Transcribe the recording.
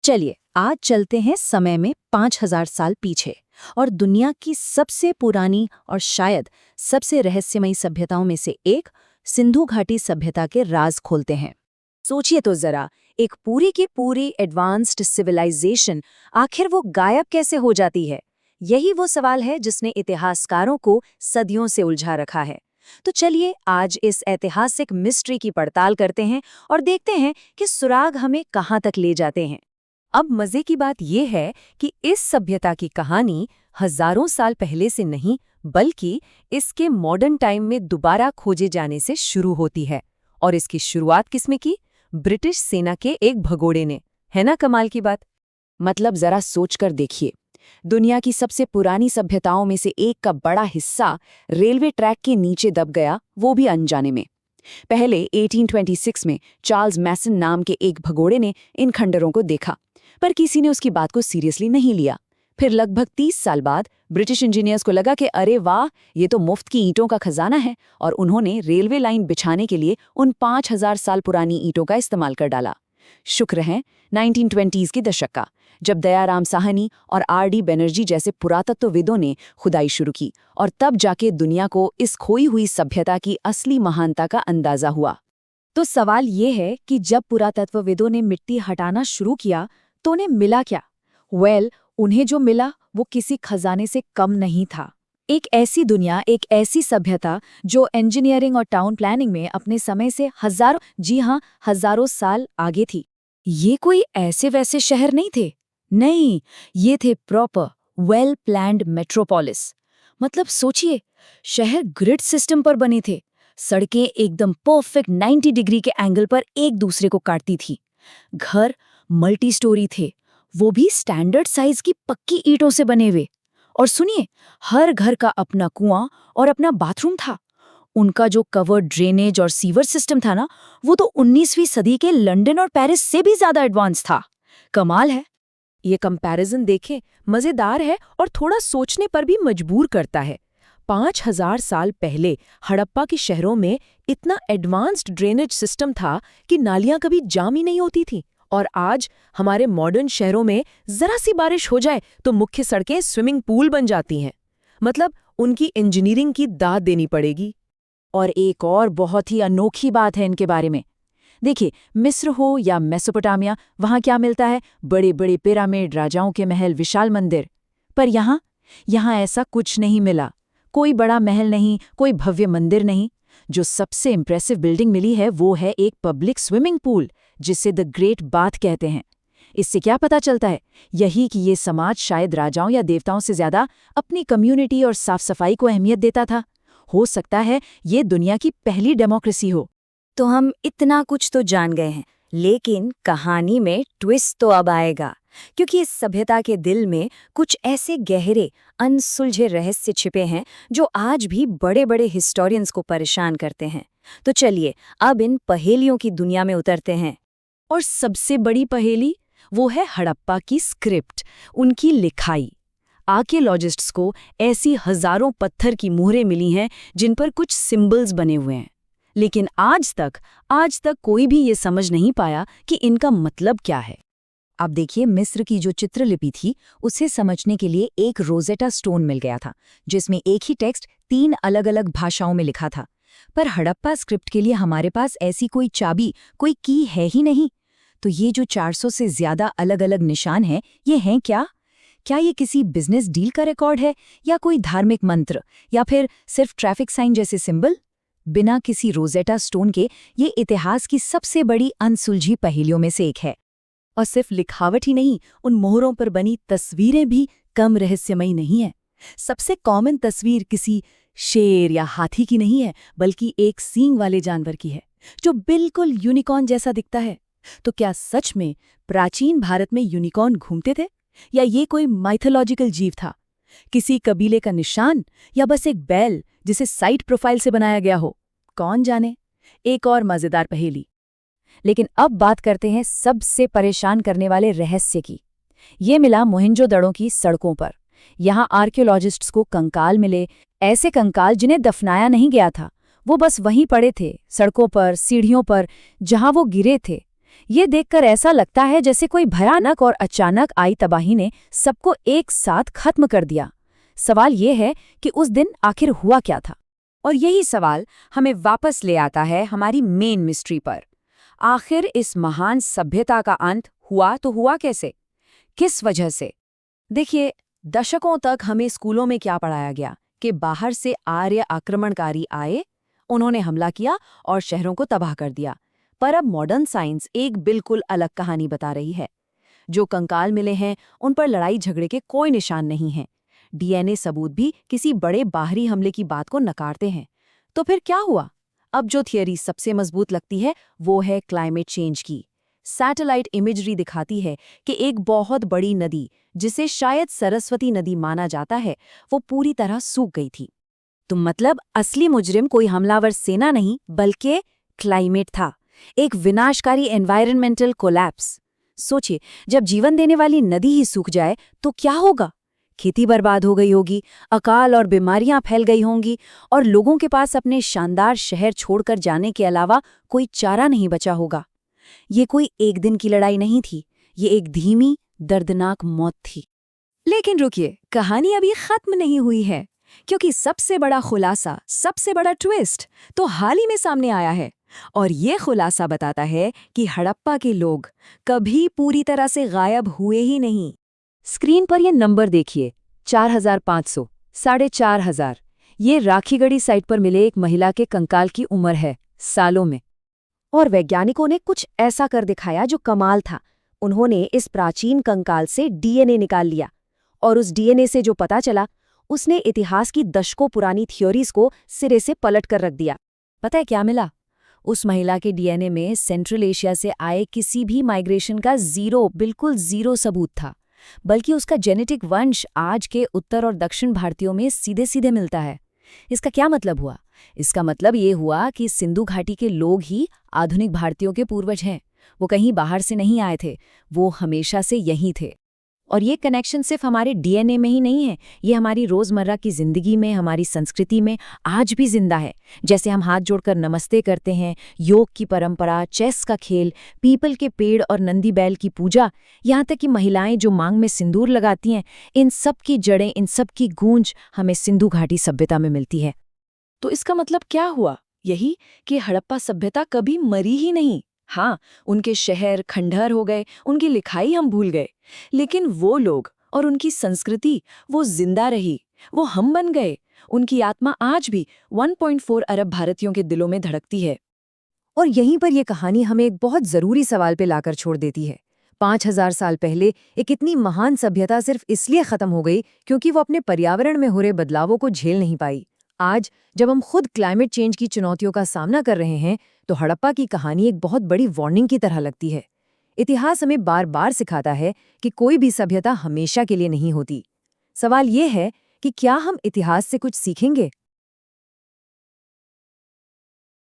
चलिए आज चलते हैं समय में 5000 साल पीछे और दुनिया की सबसे पुरानी और शायद सबसे रहस्यमयी सभ्यताओं में से एक सिंधु घाटी सभ्यता के राज खोलते हैं। सोचिए तो जरा, एक पूरी की पूरी एडवांस्ड सिविलाइजेशन आखिर वो गायब कैसे हो जाती है? यही वो सवाल है जिसने इतिहासकारों को सदियों से उलझा रखा है। तो चलिए आज इस ऐतिहासिक मिस्ट्री की पड़ताल करते हैं और देखते हैं कि सुराग हमें कहाँ तक ले जाते हैं। अब मजे की बात यह है कि इस सभ्यता की कहानी हजारों साल पहले से नहीं, बल्कि इसके मॉडर्न टाइम में दोबारा खोजे जाने से शुरू होती है। और इसकी शुरुआत किसमें की? ब्रिटिश सेना के एक भगोड़े ने। है ना कमाल की बात? मतलब जरा सोचकर देखिए, दुनिया की सबसे पुरानी सभ्यताओं में से एक का बड़ा हिस्सा रेलवे ट्रैक के नीचे दब गया, वो भी अनजाने में। पहले 1826 में चार्ल्स मैसन नाम के एक भगोड़े ने इन खंडरों को देखा, पर किसी ने उसकी बात को सीरियसली नहीं लिया। फिर लगभग 30 साल बाद ब्रिटिश इंजीनियर्स को लगा कि अरे वाह, ये तो मुफ्त की ईंटों का खजाना है, और उन्होंने रेलवे लाइन बिछाने के लिए उन 5000 साल पुरानी ईंटों का इस्तेमाल कर डाला। शुक्र है 1920s के दशक का, जब दयाराम साहनी और आर.डी. बनर्जी जैसे पुरातत्वविदों ने खुदाई शुरू की, और तब जाके दुनिया को इस खोई हुई सभ्यता की असली महानता का अंदाजा हुआ। तो सवाल ये है कि जब पुरातत्वविदों ने मिट्टी हटाना शुरू किया तो उन्हें मिला क्या? उन्हें जो मिला वो किसी खजाने से कम नहीं था। एक ऐसी दुनिया, एक ऐसी सभ्यता जो इंजीनियरिंग और टाउन प्लानिंग में अपने समय से हजारों साल आगे थी। ये कोई ऐसे वैसे शहर नहीं थे। नहीं, ये थे प्रॉपर वेल प्लान्ड मेट्रोपोलिस। मतलब सोचिए, शहर ग्रिड सिस्टम पर बने थे। सड़कें एकदम परफेक्ट 90 डिग्री के एंगल पर एक दूसरे को काटती थी। घर मल्टी स्टोरी थे, वो भी स्टैंडर्ड साइज की पक्की ईंटों से बने हुए। और सुनिए, हर घर का अपना कुआं और अपना बाथरूम था। उनका जो कवर्ड ड्रेनेज और सीवर सिस्टम था ना, वो तो 19वीं सदी के लंदन और पेरिस से भी ज्यादा एडवांस था। कमाल है। ये कंपैरिजन देखें, मजेदार है और थोड़ा सोचने पर भी मजबूर करता है। 5000 साल पहले हड़प्पा के शहरों में इतना एडवांस्ड ड्रेनेज सिस्टम था कि नालियां कभी जाम ही नहीं होती थी। और आज हमारे मॉडर्न शहरों में जरा सी बारिश हो जाए तो मुख्य सड़कें स्विमिंग पूल बन जाती हैं। मतलब उनकी इंजीनियरिंग की दाद देनी पड़ेगी। और एक और बहुत ही अनोखी बात है इनके बारे में। देखिए, मिस्र हो या मेसोपोटामिया, वहाँ क्या मिलता है? बड़े बड़े पिरामिड, राजाओं के महल, विशाल मंदिर। पर यहाँ ऐसा कुछ नहीं मिला। कोई बड़ा महल नहीं, कोई भव्य मंदिर नहीं। जो सबसे इम्प्रेसिव बिल्डिंग मिली है वो है एक पब्लिक स्विमिंग पूल, जिसे द ग्रेट बाथ कहते हैं। इससे क्या पता चलता है? यही कि ये समाज शायद राजाओं या देवताओं से ज्यादा अपनी कम्युनिटी और साफ सफाई को अहमियत देता था। हो सकता है ये दुनिया की पहली डेमोक्रेसी हो। तो हम इतना कुछ तो जान गए हैं, लेकिन कहानी में ट्विस्ट तो अब आएगा, क्योंकि इस सभ्यता के दिल में कुछ ऐसे गहरे अनसुलझे रहस्य छिपे हैं जो आज भी बड़े बड़े हिस्टोरियंस को परेशान करते हैं। तो चलिए अब इन पहेलियों की दुनिया में उतरते हैं। और सबसे बड़ी पहेली वो है हड़प्पा की स्क्रिप्ट, उनकी लिखाई। आर्कियोलॉजिस्ट्स को ऐसी हजारों पत्थर की मुहरें मिली हैं जिन पर कुछ सिंबल्स बने हुए हैं, लेकिन आज तक कोई भी ये समझ नहीं पाया कि इनका मतलब क्या है। अब देखिए, मिस्र की जो चित्रलिपि थी उसे समझने के लिए एक रोजेटा स्टोन मिल गया था, जिसमें एक ही टेक्स्ट 3 अलग अलग भाषाओं में लिखा था। पर हड़प्पा स्क्रिप्ट के लिए हमारे पास ऐसी कोई चाबी, कोई की है ही नहीं। तो ये जो 400 से ज्यादा अलग अलग निशान हैं, ये हैं क्या? क्या ये किसी बिजनेस डील का रिकॉर्ड है, या कोई धार्मिक मंत्र, या फिर सिर्फ ट्रैफिक साइन जैसे सिंबल? बिना किसी रोजेटा स्टोन के ये इतिहास की सबसे बड़ी अनसुलझी पहेलियों में से एक है। और सिर्फ लिखावट ही नहीं, उन मोहरों पर बनी तस्वीरें भी कम रहस्यमयी नहीं है। सबसे कॉमन तस्वीर किसी शेर या हाथी की नहीं है, बल्कि एक सींग वाले जानवर की है, जो बिल्कुल यूनिकॉर्न जैसा दिखता है। तो क्या सच में प्राचीन भारत में यूनिकॉर्न घूमते थे, या ये कोई माइथोलॉजिकल जीव था, किसी कबीले का निशान, या बस एक बैल जिसे साइट प्रोफाइल से बनाया गया हो? कौन जाने। एक और मजेदार पहेली। लेकिन अब बात करते हैं सबसे परेशान करने वाले रहस्य की। ये मिला मोहनजोदड़ो की सड़कों पर। यहाँ आर्कियोलॉजिस्ट्स को कंकाल मिले, ऐसे कंकाल जिन्हें दफनाया नहीं गया था, वो बस वहीं पड़े थे, सड़कों पर, सीढ़ियों पर, जहां वो गिरे थे। ये देखकर ऐसा लगता है जैसे कोई भयानक और अचानक आई तबाही ने सबको एक साथ खत्म कर दिया। सवाल ये है कि उस दिन आखिर हुआ क्या था? और यही सवाल हमें वापस ले आता है हमारी मेन मिस्ट्री पर। आखिर इस महान सभ्यता का अंत हुआ तो हुआ कैसे? किस वजह से? देखिए, दशकों तक हमें स्कूलों में क्या पढ़ाया गया कि बाहर से आर्य आक्रमणकारी आए, उन्होंने हमला किया और शहरों को तबाह कर दिया। पर अब मॉडर्न साइंस एक बिल्कुल अलग कहानी बता रही है। जो कंकाल मिले हैं उन पर लड़ाई झगड़े के कोई निशान नहीं हैं। डीएनए सबूत भी किसी बड़े बाहरी हमले की बात को नकारते हैं। तो फिर क्या हुआ? अब जो थियरी सबसे मजबूत लगती है वो है क्लाइमेट चेंज की। सैटेलाइट इमेजरी दिखाती है कि एक बहुत बड़ी नदी, जिसे शायद सरस्वती नदी माना जाता है, वो पूरी तरह सूख गई थी। तो मतलब असली मुजरिम कोई हमलावर सेना नहीं बल्कि क्लाइमेट था, एक विनाशकारी एनवायरमेंटल कोलैप्स। सोचिए, जब जीवन देने वाली नदी ही सूख जाए तो क्या होगा? खेती बर्बाद हो गई होगी, अकाल और बीमारियां फैल गई होंगी और लोगों के पास अपने शानदार शहर छोड़कर जाने के अलावा कोई चारा नहीं बचा होगा। ये कोई एक दिन की लड़ाई नहीं थी, ये एक धीमी, दर्दनाक मौत थी। लेकिन रुकिए, कहानी अभी खत्म नहीं हुई है, क्योंकि सबसे बड़ा खुलासा, सबसे बड़ा ट्विस्ट तो हाल ही में सामने आया है। और ये खुलासा बताता है कि हड़प्पा के लोग कभी पूरी तरह से गायब हुए ही नहीं। स्क्रीन पर ये नंबर देखिए, 4500, 4500। ये राखीगढ़ी साइट पर मिले एक महिला के कंकाल की उम्र है, सालों में। और वैज्ञानिकों ने कुछ ऐसा कर दिखाया जो कमाल था। उन्होंने इस प्राचीन कंकाल से डीएनए निकाल लिया, और उस डीएनए से जो पता चला, उसने इतिहास की दशकों पुरानी थ्योरीज को सिरे से पलट कर रख दिया। पता है क्या मिला? उस महिला के डीएनए में सेंट्रल एशिया से आए किसी भी माइग्रेशन का बिल्कुल जीरो सबूत था, बल्कि उसका जेनेटिक वंश आज के उत्तर और दक्षिण भारतीयों में सीधे सीधे मिलता है। इसका क्या मतलब हुआ? इसका मतलब ये हुआ कि सिंधु घाटी के लोग ही आधुनिक भारतीयों के पूर्वज हैं। वो कहीं बाहर से नहीं आए थे, वो हमेशा से यहीं थे। और ये कनेक्शन सिर्फ हमारे डीएनए में ही नहीं है, ये हमारी रोजमर्रा की जिंदगी में, हमारी संस्कृति में आज भी जिंदा है। जैसे हम हाथ जोड़कर नमस्ते करते हैं, योग की परंपरा, चेस का खेल, पीपल के पेड़ और नंदी बैल की पूजा, यहाँ तक कि महिलाएं जो मांग में सिंदूर लगाती हैं, इन सब की जड़ें, इन सब की गूंज हमें सिंधु घाटी सभ्यता में मिलती है। तो इसका मतलब क्या हुआ? यही कि हड़प्पा सभ्यता कभी मरी ही नहीं। हाँ, उनके शहर खंडहर हो गए, उनकी लिखाई हम भूल गए, लेकिन वो लोग और उनकी संस्कृति, वो जिंदा रही, वो हम बन गए। उनकी आत्मा आज भी 1.4 अरब भारतीयों के दिलों में धड़कती है। और यहीं पर यह कहानी हमें एक बहुत जरूरी सवाल पे लाकर छोड़ देती है। 5000 साल पहले एक इतनी महान सभ्यता सिर्फ इसलिए खत्म हो गई क्योंकि वो अपने पर्यावरण में हो रहे बदलावों को झेल नहीं पाई। आज जब हम खुद क्लाइमेट चेंज की चुनौतियों का सामना कर रहे हैं, तो हड़प्पा की कहानी एक बहुत बड़ी वार्निंग की तरह लगती है। इतिहास हमें बार बार सिखाता है कि कोई भी सभ्यता हमेशा के लिए नहीं होती। सवाल ये है कि क्या हम इतिहास से कुछ सीखेंगे?